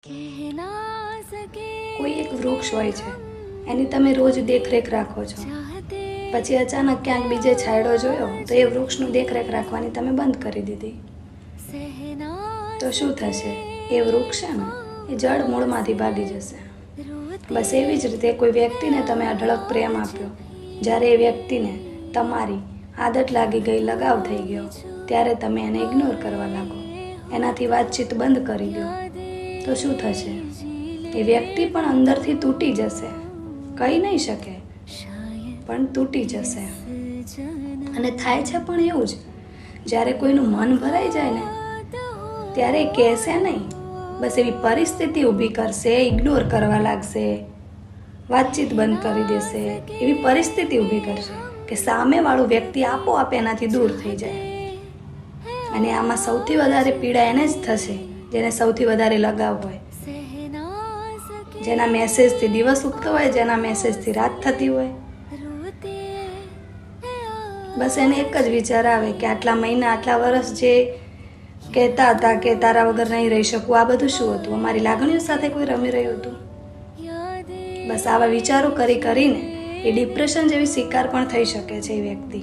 કોઈ એક વૃક્ષ હોય છે, એની તમે રોજ દેખરેખ રાખો છો, પછી અચાનક ક્યાંક બીજે છાંયડો જોયો તો એ વૃક્ષનું દેખરેખ રાખવાની તમે બંધ કરી દીધી, તો શું થશે? એ વૃક્ષ છે ને એ જળ મૂળમાંથી ભાગી જશે. બસ એવી જ રીતે કોઈ વ્યક્તિને તમે અઢળક પ્રેમ આપ્યો, જ્યારે એ વ્યક્તિને તમારી આદત લાગી ગઈ, લગાવ થઈ ગયો, ત્યારે તમે એને ઇગ્નોર કરવા લાગો, એનાથી વાતચીત બંધ કરી દો, તો શું થશે? એ વ્યક્તિ પણ અંદરથી તૂટી જશે, કહી નહીં શકે પણ તૂટી જશે. અને થાય છે પણ એવું જ, જ્યારે કોઈનું મન ભરાઈ જાય ને ત્યારે કહેશે નહીં, બસ એવી પરિસ્થિતિ ઊભી કરશે, ઇગ્નોર કરવા લાગશે, વાતચીત બંધ કરી દેશે, એવી પરિસ્થિતિ ઊભી કરશે કે સામેવાળું વ્યક્તિ આપોઆપ એનાથી દૂર થઈ જાય. અને આમાં સૌથી વધારે પીડા એને જ થશે જેને સૌથી વધારે લગાવ હોય, જેના મેસેજથી દિવસ ઉગતો હોય, જેના મેસેજથી રાત થતી હોય. બસ એને એક જ વિચાર આવે કે આટલા મહિના, આટલા વર્ષ જે કહેતા હતા કે તારા વગર નહીં રહી શકું, આ બધું શું હતું? અમારી લાગણીઓ સાથે કોઈ રમી રહ્યું હતું? બસ આવા વિચારો કરીને એ ડિપ્રેશન જેવી શિકાર પણ થઈ શકે છે એ વ્યક્તિ.